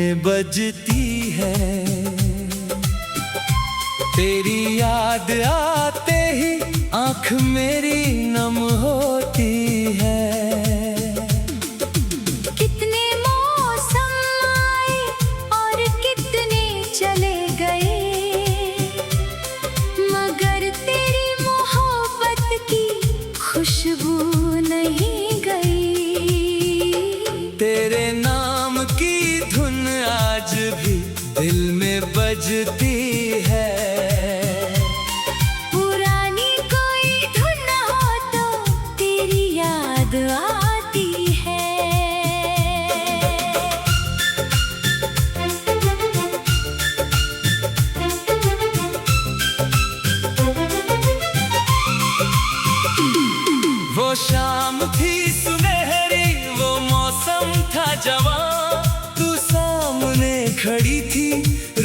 में बजती है। तेरी याद आते ही आँख मेरी नम होती है। कितने मौसम आए और कितने चले गए, मगर तेरी मोहब्बत की खुशबू नहीं गई। तेरे नाम की धुन आज भी दिल में बजती है। पुरानी कोई धुन हो तो तेरी याद आती है। वो शाम थी सुनहरी, वो मौसम था जवां, तू सामने खड़ी थी,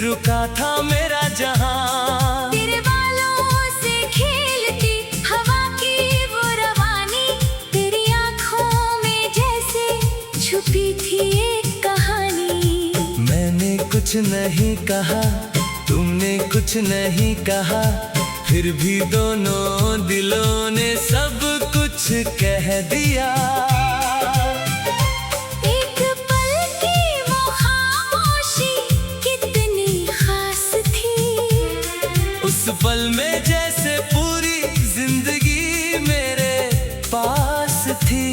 रुका था मेरा जहां। तेरे बालों से खेलती हवा की वो रवानी, तेरी आँखों में जैसे छुपी थी एक कहानी। मैंने कुछ नहीं कहा, तुमने कुछ नहीं कहा, फिर भी दोनों दिलों ने सब कुछ कह दिया। एक पल की वो खामोशी कितनी खास थी, उस पल में जैसे पूरी जिंदगी मेरे पास थी।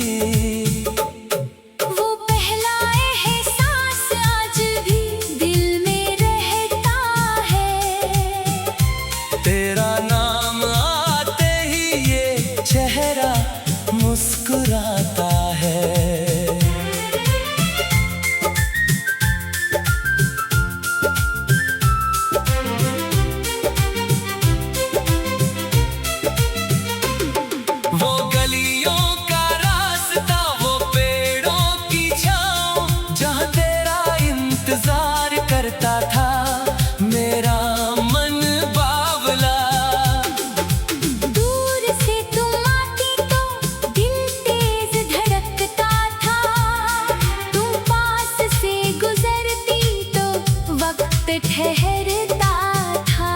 वो पहला एहसास आज भी दिल में रहता है। तेरा नाम आते ही ये चेहरा मुस्कुराता है। वो गलियों का रास्ता, वो पेड़ों की छाँव, जहाँ तेरा इंतजार करता था मेरा मन बावला। दूर से तुम आती तो दिल तेज धड़कता था, तुम पास से गुजरती तो वक्त ठहरता था।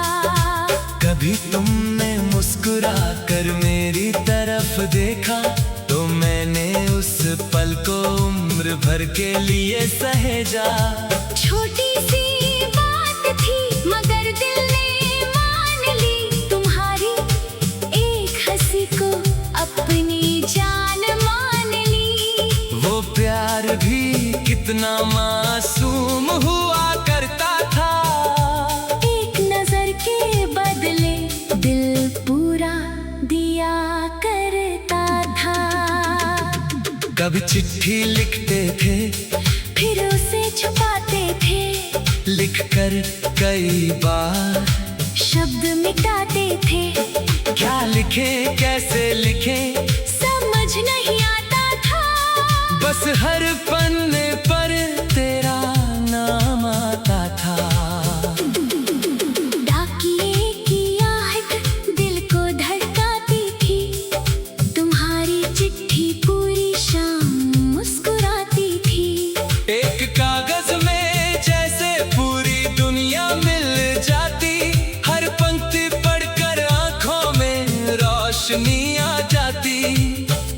कभी तुमने मुस्कुरा कर मेरी तरफ देखा, तो मैंने उस पल को उम्र भर के लिए सहेजा। छोटी सी बात थी मगर दिल ने मान ली, तुम्हारी एक हंसी को अपनी जान मान ली। वो प्यार भी कितना मासूम हुआ करता था, एक नजर के बदले दिल पूरा दिया करता था। कभी चिट्ठी लिखते थे, फिर उसे छुपाते थे, लिखकर कई बार शब्द मिटाते थे। क्या लिखे कैसे लिखे समझ नहीं आता था, बस हर पन्ने पर तेरा नाम आता था। डाकिए की आहट दिल को धड़काती थी, तुम्हारी चिट्ठी पूरी शाम मुस्कुराती थी। एक कागज में जैसे पूरी दुनिया मिल जाती, हर पंक्ति पढ़कर आंखों में रोशनी आ जाती।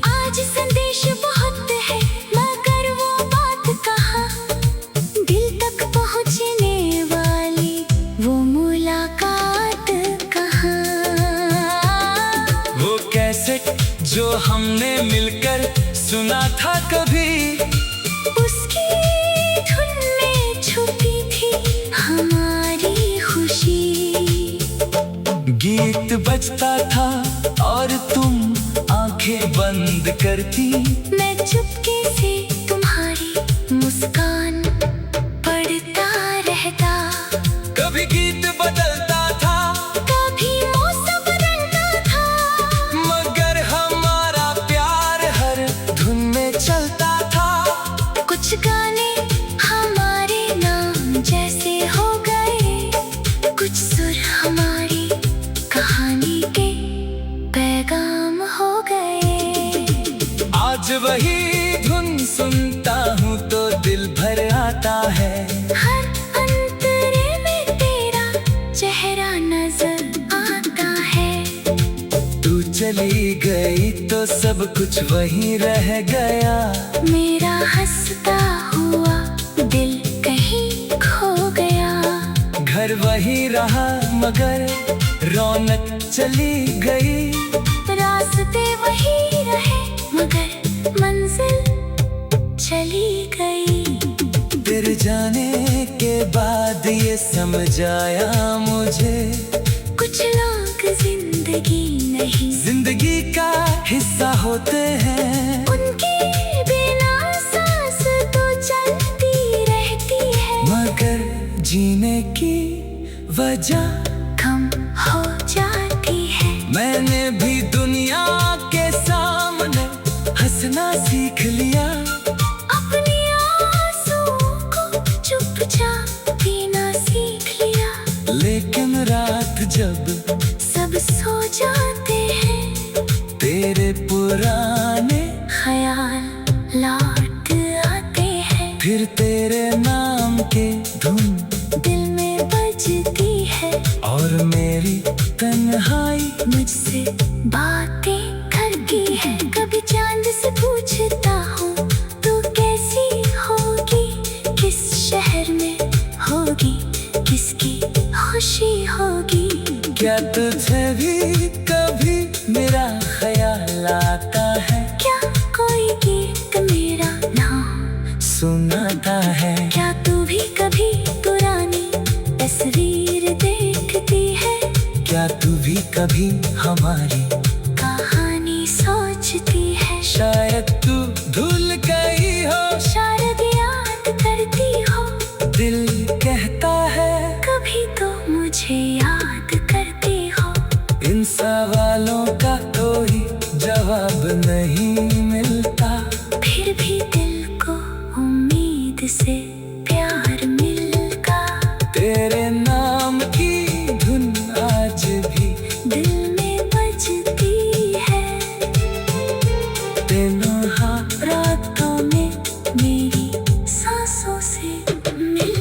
आज संदेश बहुत है मगर वो बात कहाँ, दिल तक पहुँचने वाली वो मुलाकात कहाँ। वो कैसेट जो हमने मिलकर सुना था कभी, उसकी धुन में छुपी थी हमारी खुशी। गीत बजता था और तुम आंखें बंद करती, मैं चुपके से तुम्हारी मुस्कान पढ़ता रहता। कभी गीत बदलता था, कभी मौसम बदलता था, मगर हमारा प्यार हर धुन में चलता था। कुछ गाने हमारे नाम जैसे हो गए, कुछ सुर हमारी कहानी के पैगाम हो गए। आज वही चली गई तो सब कुछ वहीं रह गया। मेरा हंसता हुआ दिल कहीं खो गया। घर वही रहा मगर रौनक चली गई। रास्ते वही रहे मगर मंजिल चली गई। तेरे जाने के बाद ये समझ आया मुझे, कुछ लोग जिंदगी नहीं, जिंदगी का हिस्सा होते हैं। उनके बिना सांस तो चलती रहती है, मगर जीने की वजह कम हो जाती है। मैंने भी दुनिया के सामने हंसना सीख लिया। अपनी आंसुओं को चुपचाप पीना सीख लिया। लेकिन रात जब सब सो जाते हैं, तेरे पुराने ख्याल लौट आते हैं। फिर तेरे नाम के धुन दिल में बजती है, और मेरी तन्हाई मुझसे बातें करती है। कभी चांद से पूछता हूँ तू कैसी होगी, किस शहर में होगी, किसकी खुशी होगी। क्या तुझे भी कभी मेरा ख्याल आता है? क्या कोई गीत मेरा नाम सुनाता है? क्या तू भी कभी पुरानी तस्वीर देखती है? क्या तू भी कभी हमारी कहानी सोचती है? शायद तू भूल गई हो, शायद याद करती हो। दिल कहता है कभी तो मुझे याद करती हो। इन सवालों का कोई जवाब नहीं मिलता। फिर भी दिल को उम्मीद से प्यार मिलता। तेरे नाम की धुन आज भी दिल में बजती है। दिनों रातों में मेरी सांसों से मिल।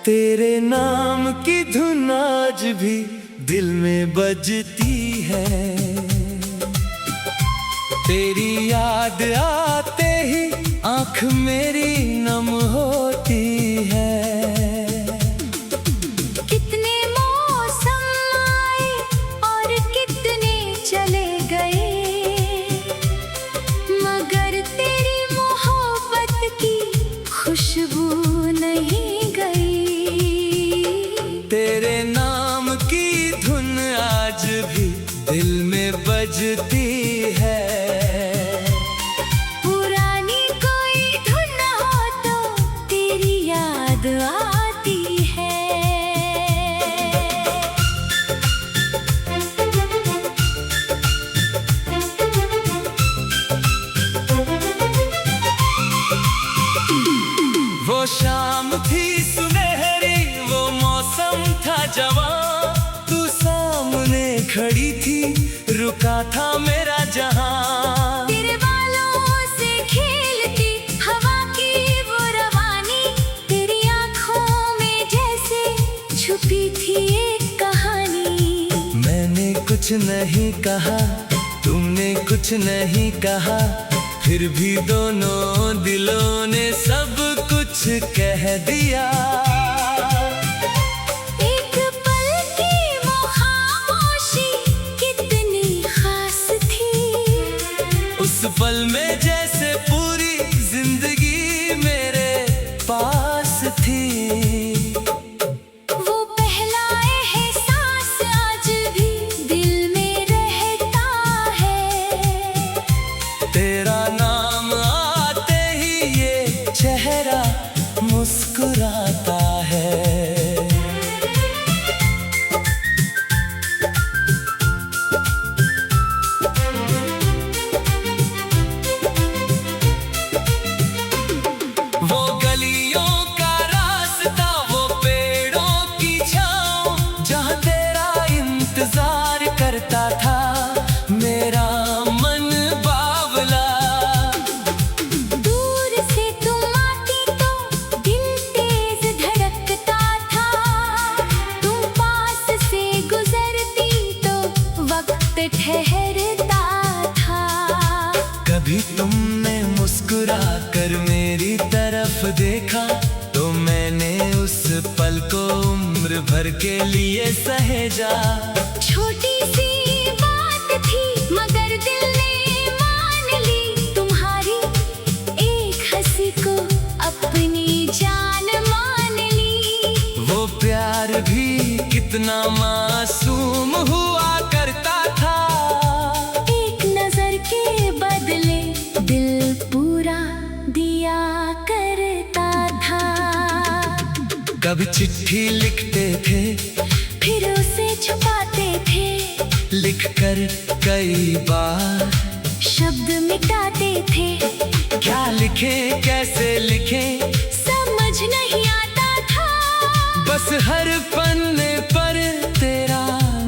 तेरे नाम की धुन आज भी दिल में बजती है। तेरी याद आते ही आँख मेरी नम होती है। कितने मौसम आए और कितने चले गए, मगर तेरी मोहब्बत की खुशबू नहीं गई। तेरे नाम की धुन आज भी दिल में बजती है। पुरानी कोई धुन हो तो तेरी याद आती है। वो शाम थी सुनहरी, वो मौसम था जवां। तू सामने खड़ी थी, रुका था मेरा जहां। तेरे बालों से खेलती हवा की वो रवानी, तेरी आँखों में जैसे छुपी थी एक कहानी। मैंने कुछ नहीं कहा, तुमने कुछ नहीं कहा, फिर भी दोनों दिलों ने सब कुछ कह दिया। एक पल की वो खामोशी कितनी खास थी। उस पल में जैसे पूरी जिंदगी मेरे पास थी। वो पहला एहसास आज भी दिल में रहता है। तेरा नाम आते ही ये चेहरा मुस्कुराता है। ठहरता था। कभी तुमने मुस्कुरा कर मेरी तरफ देखा तो मैंने उस पल को उम्र भर के लिए सहेजा। छोटी सी बात थी मगर दिल ने मान ली, तुम्हारी एक हंसी को अपनी जान मान ली। वो प्यार भी कितना मासूम हुआ करता था, एक नजर के बदले दिल पूरा दिया करता था। कभी चिट्ठी लिखते थे फिर उसे छुपाते थे, लिखकर कई बार शब्द मिटाते थे। क्या लिखे कैसे लिखे समझ नहीं आता था, बस हर पन्ने पर तेरा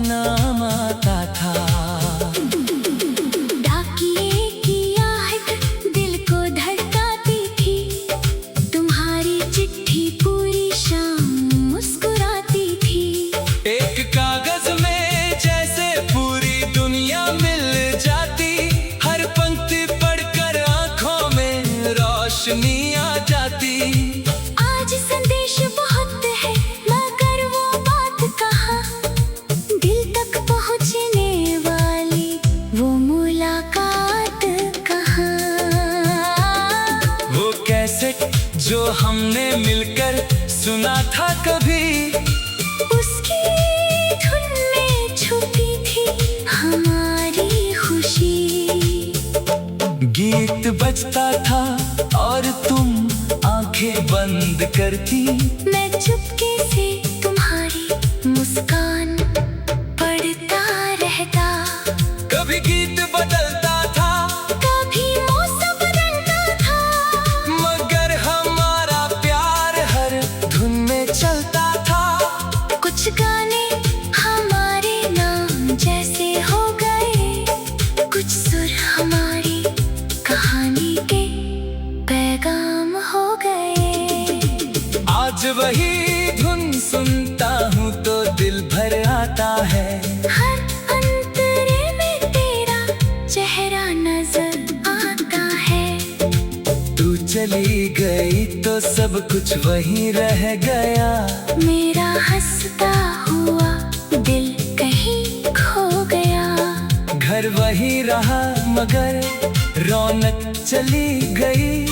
नाम आता था। डाकिए की आहट दिल को धड़काती थी, तुम्हारी चिट्ठी पूरी शाम मुस्कुराती थी। एक कागज में जैसे पूरी दुनिया मिल जाती, हर पंक्ति पढ़कर आंखों में रोशनी आ जाती। आज संदेश बहुत है मगर वो बात कहाँ, दिल तक पहुँचने वाली वो मुलाकात कहाँ। वो कैसेट जो हमने मिलकर सुना था कभी, उसकी धुन में छुपी थी हमारी खुशी। गीत बजता था और तुम आंखें बंद करती, मैं चुपके से तुम्हारी मुस्कान पढ़ता रहता। कभी गीत बदलता था कभी मौसम बदलता था, मगर हमारा प्यार हर धुन में चलता था। कुछ गाने हमारे नाम जैसे हो गए, कुछ सुर हमारी कहानी के पैगाम हो गए। आज वही धुन सुनता हूँ तो दिल भर आता है, हर अंतरे में तेरा चेहरा नजर आता है। तू चली गई तो सब कुछ वही रह गया, मेरा हंसता हुआ दिल कहीं खो गया। घर वही रहा मगर रौनक चली गई,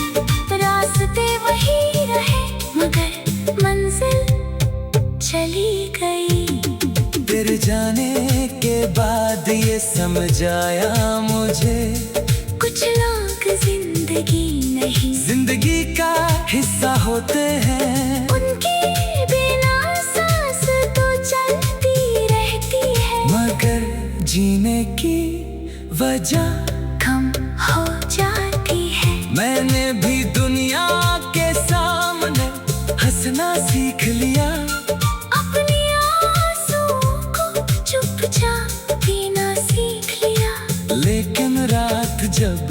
रास्ते वही रहे मगर मंजिल चली गई। तेरे जाने के बाद ये समझ आया मुझे, कुछ लोग जिंदगी नहीं, जिंदगी का हिस्सा होते हैं। उनके बिना सांस तो चलती रहती है, मगर जीने की वजह कम हो जाती है। मैंने भी दुनिया के सामने हंसना सीख लिया, अपनी आंसुओं को चुपचाप पीना सीख लिया। लेकिन रात जब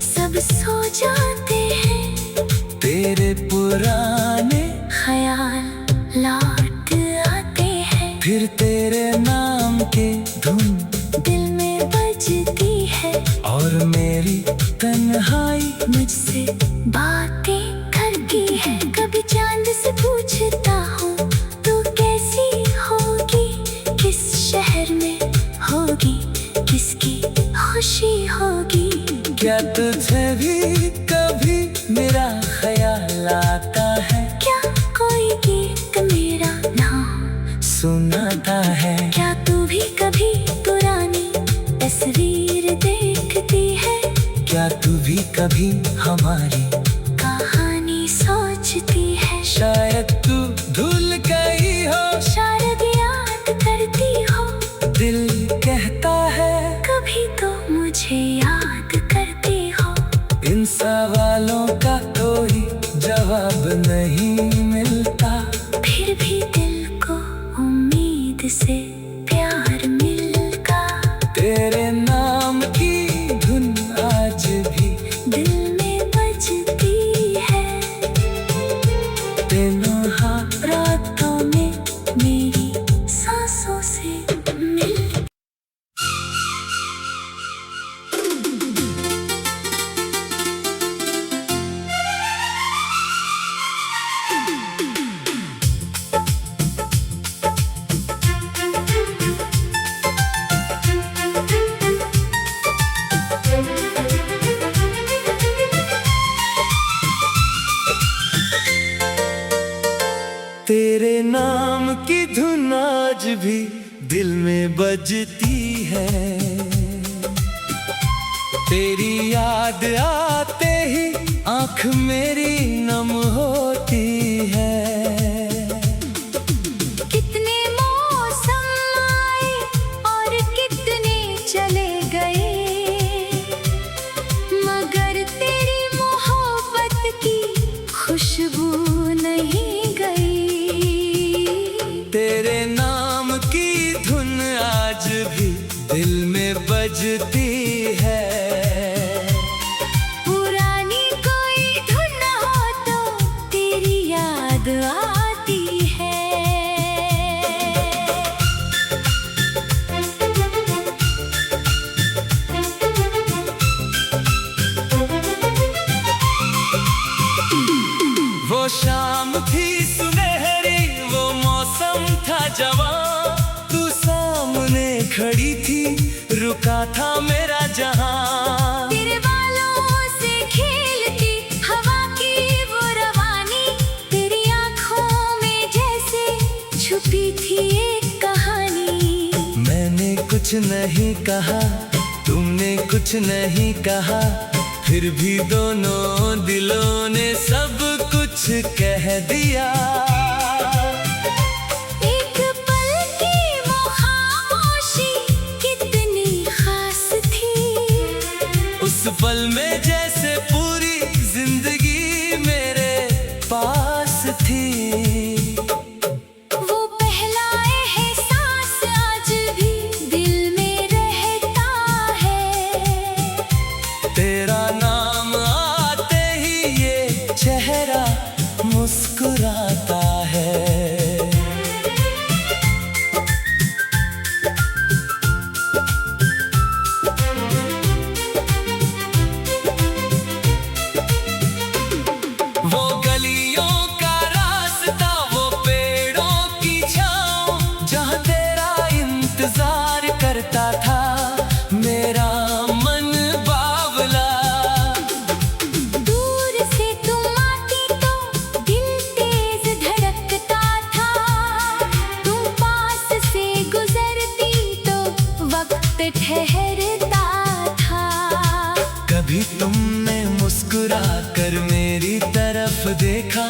सब सो जाते हैं, तेरे पुराने ख्याल लौट आते हैं। फिर तेरे नाम के धुन दिल में बजती है और मेरी तन्हाई मुझसे बातें करती है। कभी चांद से पूछता हूँ तू कैसी होगी, किस शहर में होगी, किसकी खुशी होगी। क्या तुझे भी कभी मेरा ख्याल आता है, क्या कोई गीत मेरा नाम सुनाता है। क्या तू भी कभी पुरानी तस्वीर देखती है, क्या तू भी कभी हमारी कहानी सोचती है। शायद तू भूल गई हो, शायद याद करती हो, दिल कहता है कभी तो मुझे याद करती हो। इन सवालों का कोई जवाब नहीं मिलता, फिर भी दिल को उम्मीद से प्यार मिलता। तेरे नाम की धुन आज भी दिल में बजती है, दिनों रातों में मेरी सांसों से मिल। में बजती है। तेरी याद आते ही आँख मेरी नम होती है। कितने मौसम आए और कितने चले गए, मगर तेरी मोहब्बत की खुशबू नहीं गई। तेरे नाम की धुन आज भी दिल में बजती है। पुरानी कोई धुन हो तो तेरी याद आती है। वो शाम थी सुनहरी, वो मौसम था जवां, तू सामने खड़ी थी, रुका था मेरा जहां। तेरे बालों से खेलती हवा की वो रवानी, तेरी आँखों में जैसे छुपी थी एक कहानी। मैंने कुछ नहीं कहा, तुमने कुछ नहीं कहा, फिर भी दोनों दिलों ने सब कुछ कह दिया। एक पल की वो खामोशी कितनी खास थी, उस पल में जैसे पूरी जिंदगी मेरे पास थी। वो पहला एहसास आज भी दिल में रहता है। तेरा नाम आते ही ये चेहरा मुस्कुराता है। वो गलियों का रास्ता, वो पेड़ों की छाँव, जहाँ तेरा इंतजार करता था मेरा मन बावला। दूर से तुम आती तो दिल तेज धड़कता था, तुम पास से गुजरती तो वक्त ठहरता था। कभी तुमने मुस्कुरा कर मेरी तरफ देखा,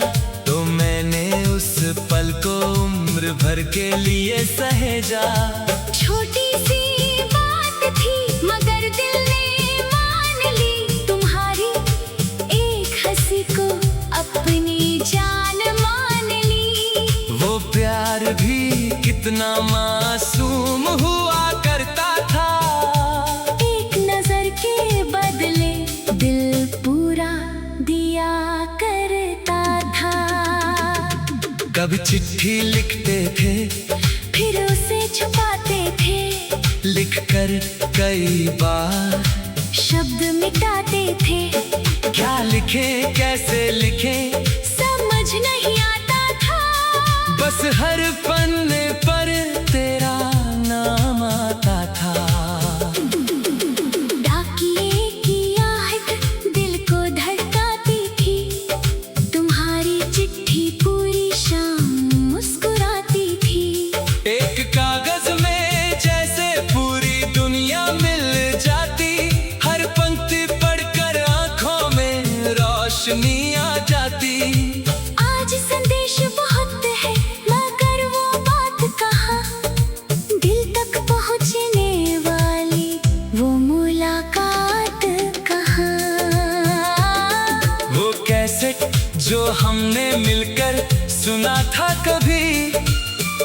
तो मैंने उस पल को उम्र भर के लिए सहेजा। छोटी सी बात थी मगर दिल ने मान ली, तुम्हारी एक हंसी को अपनी जान मान ली। वो प्यार भी कितना मासूम हुआ करता था, एक नजर के बदले दिल पूरा दिया करता था। कभी चिट्ठी लिखते थे, फिर उसे छुपाते थे, लिखकर कई बार शब्द मिटाते थे। क्या लिखे कैसे लिखे समझ नहीं आता था, बस हर पन्ने पर तेरा नाम आता था। डाकिए की आहट दिल को धड़काती थी, तुम्हारी चिट्ठी पूरी शाम मुस्कुराती थी। एक कागज में जैसे पूरी दुनिया मिल जाती, हर पंक्ति पढ़कर आंखों में रोशनी आ जाती। आज संदेश बहुत है मगर वो बात कहाँ, दिल तक पहुँचने वाली वो मुलाकात कहाँ। वो कैसेट जो हमने मिलकर सुना था कभी,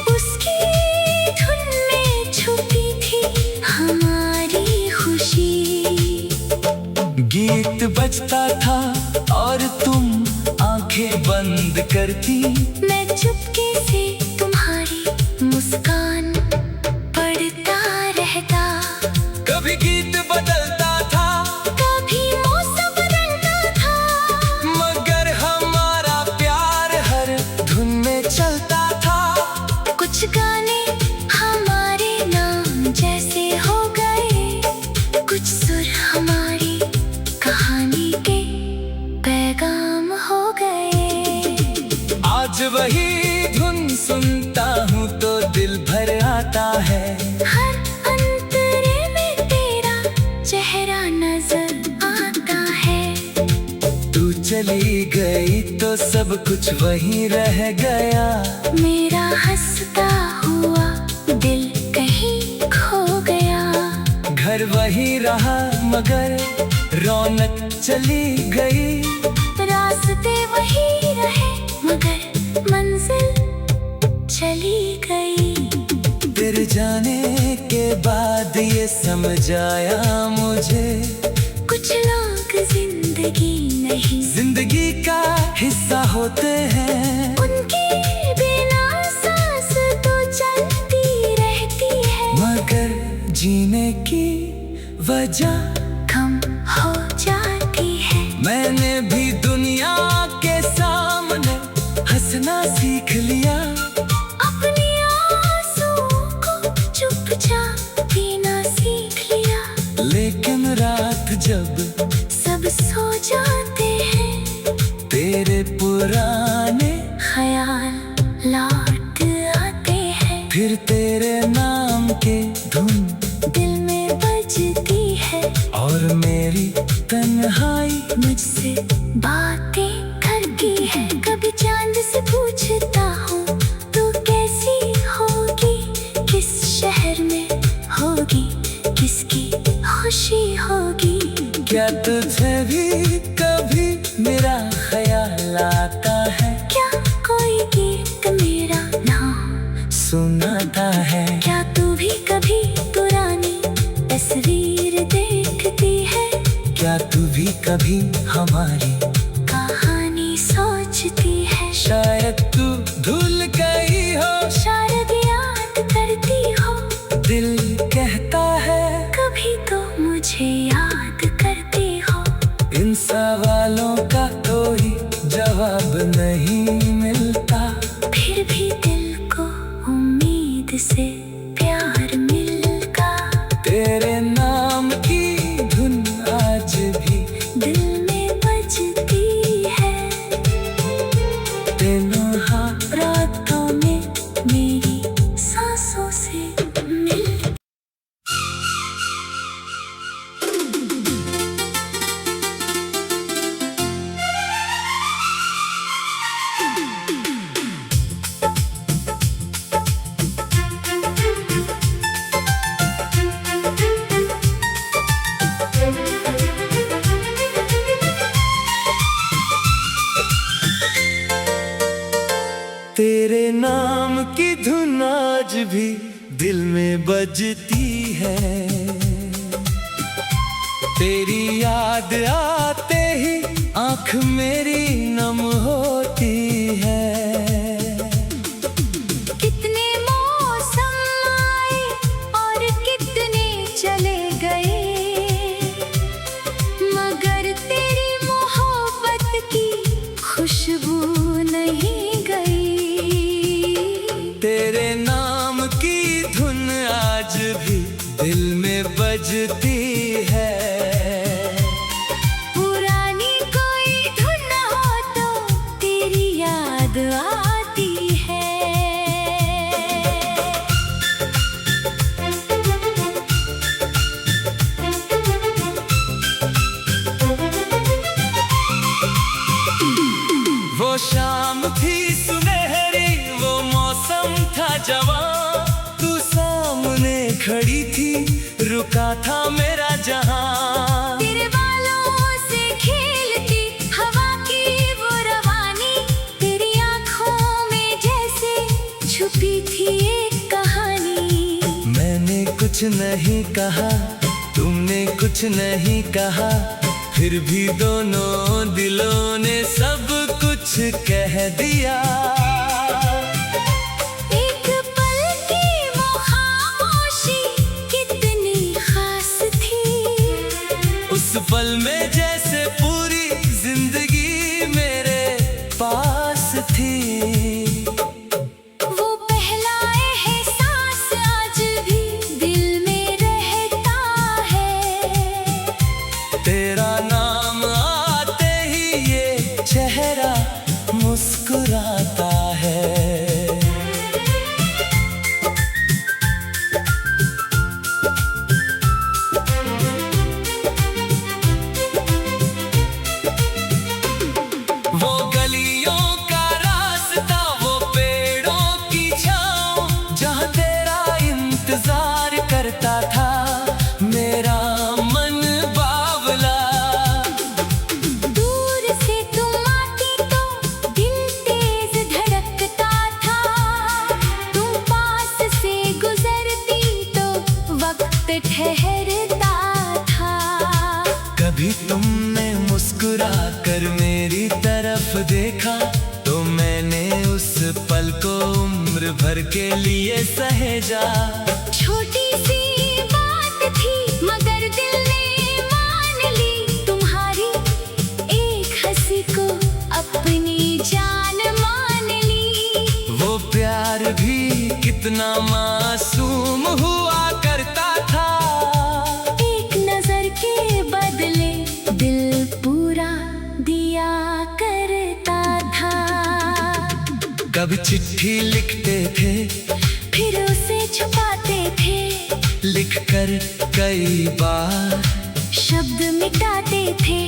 उसकी धुन में छुपी थी हमारी खुशी। गीत बजता था और तुम आंखें बंद करती, मैं चुपके से तुम्हारी मुस्कान पढ़ता रहता। कभी गीत बदलता था, कभी मौसम बदलता था, मगर हमारा प्यार हर धुन में चलता था। कुछ गाने हमारे नाम जैसे हो गए, कुछ सुर हमारी कहानी के पैगाम हो गए। आज वही धुन सुनता हूँ तो दिल भर आता है। हर चली गई तो सब कुछ वहीं रह गया। मेरा हंसता हुआ दिल कहीं खो गया। घर वही रहा मगर रौनक चली गई। रास्ते वही रहे मगर मंजिल चली गई। तेरे जाने के बाद ये समझ आया मुझे, कुछ लोग जिंदगी नहीं, जिंदगी का हिस्सा होते हैं। उनके बिना सांस तो चलती रहती है, मगर जीने की वजह कम हो जाती है। मैंने भी दुनिया के सामने हंसना सीख लिया। अपनी आंसुओं को चुपचाप पीना सीख लिया। लेकिन रात जब सब सो जाते हैं, तेरे पुराने ख्याल लौट आते हैं। फिर तेरे नाम के धुन दिल में बजती है, और मेरी तन्हाई मुझसे बातें करती है। कभी चांद से पूछता हूँ तू कैसी होगी, किस शहर में होगी, किसकी खुशी होगी। क्या तुझे भी कभी मेरा ख्याल आता है? क्या कोई गीत मेरा नाम सुनाता है? क्या तू भी कभी पुरानी तस्वीर देखती है? क्या तू भी कभी हमारी कहानी सोचती है? शायद तू भूल गई हो, शायद याद करती हो। दिल कहता है कभी तो मुझे याद करती हो। इन सवालों का कोई जवाब नहीं मिलता। फिर भी दिल को उम्मीद से प्यार मिलता। तेरे नाम की धुन आज भी दिल में बजती है। तेनों रातों में मेरी सांसों से मिल। तेरे नाम की धुन आज भी दिल में बजती है। तेरी याद आते ही आँख मेरी नम होती है। कितने मौसम आए और कितने चले गए, मगर तेरी मोहब्बत की खुशबू नहीं गई। तेरे नाम की धुन आज भी दिल में बजती है। पुरानी कोई धुन हो तो तेरी याद आती है। वो शाम थी सुनहरी, वो मौसम था जवां। तू सामने खड़ी थी, रुका था मेरा जहां। तेरे बालों से खेलती हवा की वो रवानी, तेरी आँखों में जैसे छुपी थी एक कहानी। मैंने कुछ नहीं कहा, तुमने कुछ नहीं कहा, फिर भी दोनों दिलों ने सब कुछ कह दिया। एक पल की वो खामोशी कितनी खास थी। उस पल में जैसे पूरी जिंदगी मेरे पास थी। वो पहला एहसास आज भी दिल में रहता है। तेरा नाम आते ही ये चेहरा मुस्कुराता है। कभी तुमने मुस्कुरा कर मेरी तरफ देखा तो मैंने उस पल को उम्र भर के लिए सहेजा। छोटी सी बात थी मगर दिल ने मान ली, तुम्हारी एक हंसी को अपनी जान मान ली। वो प्यार भी कितना मासूम हुआ करता था, एक नजर के बदले दिल पूरा दिया करता था। कभी चिट्ठी लिखते थे फिर उसे छुपाते थे, लिखकर कई बार शब्द मिटाते थे।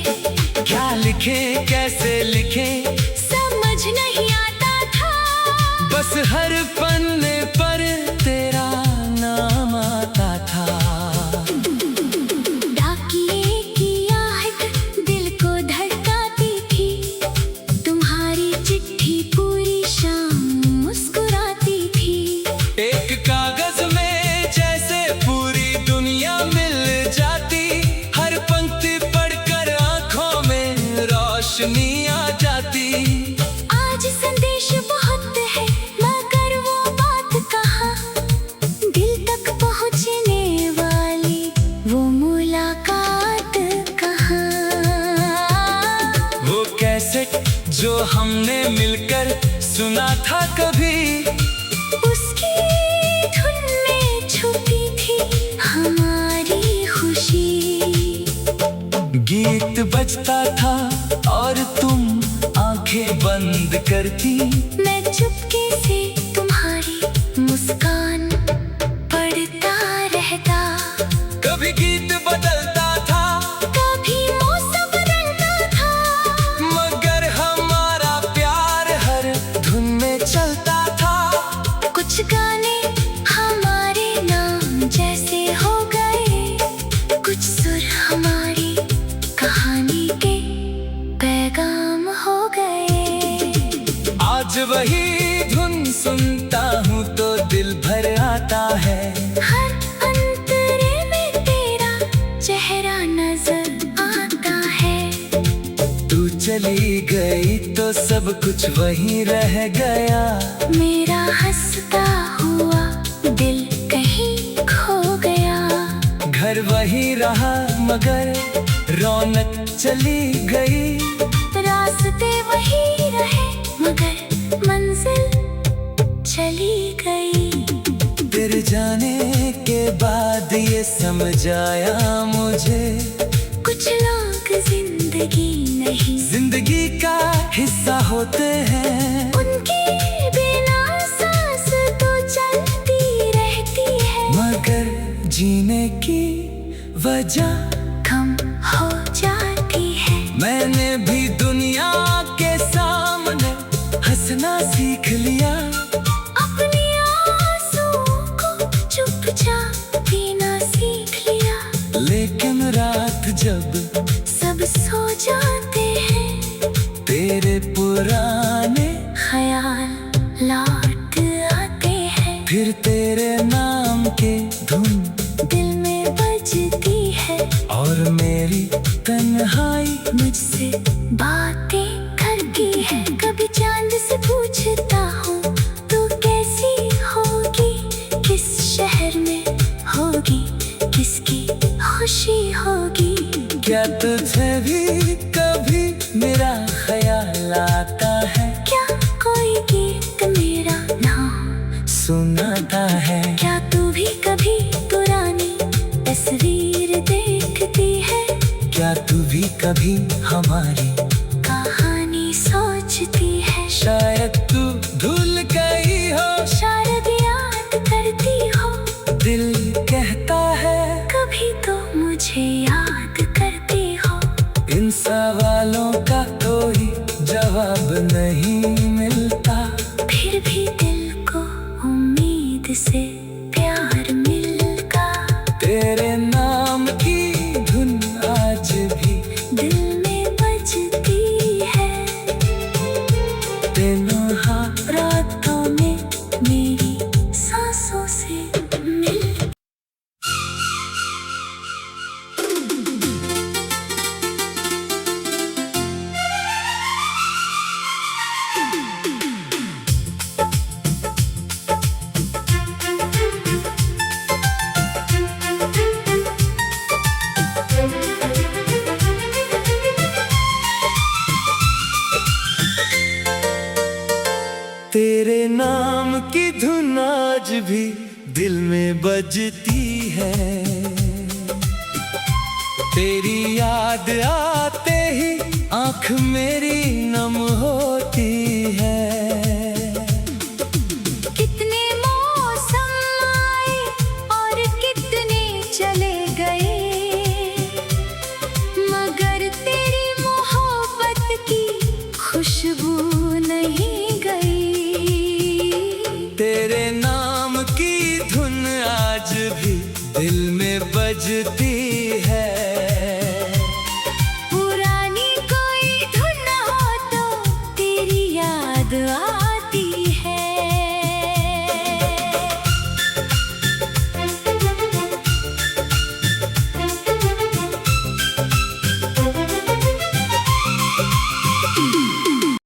क्या लिखे कैसे लिखे समझ नहीं आता था, बस हर पन्ने पर तेरा नाम आता था। डाकिए की आहट दिल को धड़काती थी, तुम्हारी चिट्ठी पूरी शाम मुस्कुराती थी। एक कागज में जैसे पूरी दुनिया मिल जाती, हर पंक्ति पढ़कर आंखों में रोशनी आ जाती। आज संदेश बहुत है मगर वो बात कहाँ, दिल तक पहुँचने वाली वो मुलाकात कहाँ। वो कैसेट जो हमने मिलकर सुना था कभी, उसकी धुन में छुपी थी हमारी खुशी। गीत बजता था और तुम आंखें बंद करती, मैं चुपके से तुम्हारी मुस्कान पढ़ता रहता। कभी गीत बदलता था कभी मौसम बदलता था, मगर हमारा प्यार हर धुन में चलता था। कुछ गाने हमारे नाम जैसे हो गए, कुछ सुर हमारी कहानी के पैगाम हो गए। आज वही धुन सुनता हूँ तो दिल भर आता है, हर अंतरे में तेरा चेहरा नजर आता है। तू चली गई तो सब कुछ वहीं रह गया। मेरा हंसता हुआ दिल कहीं खो गया, घर वही रहा मगर रौनक चली गई। रास्ते वही रहे मगर मंजिल चली गई। तेरे जाने के बाद ये समझ आया मुझे, कुछ लोग जिंदगी नहीं, जिंदगी का हिस्सा होते हैं। उनके बिना सांस तो चलती रहती है, मगर जीने की वजह कम हो जाती है। मैंने भी दुनिया के सामने हंसना सीख लिया, अपनी आंसुओं को चुपचाप पीना सीख लिया। लेकिन रात जब सब सो जाते हैं, तेरे पुराने ख्याल लौट आते हैं। फिर तेरे नाम के धुन दिल में बजती है और मेरी तन्हाई मुझसे बातें करती है। कभी चांद से पूछता हूँ तू कैसी होगी, किस शहर में होगी, किसकी खुशी होगी। क्या तुझे भी कभी मेरा ख्याल आता है, क्या कोई गीत मेरा नाम सुनाता है। क्या तू भी कभी पुरानी तस्वीर देखती है, क्या तू भी कभी हमारी कहानी सोचती है। शायद तू भूल गई हो, शायद याद करती हो, दिल कहता है कभी तो मुझे याद करती हो। इन सवालों का कोई जवाब नहीं मिलता, फिर भी दिल को उम्मीद से प्यार मिलता। तेरे नाम की धुन आज भी दिल में बजती है। तेनों हाथ में बजती है। तेरी याद आते ही आँख मेरी नम होती है। कितने मौसम आए और कितने चले गए, मगर तेरी मोहब्बत की खुशबू नहीं गई। तेरे नाम की धुन आज भी दिल में बजती है। पुरानी कोई धुन हो तो तेरी याद आ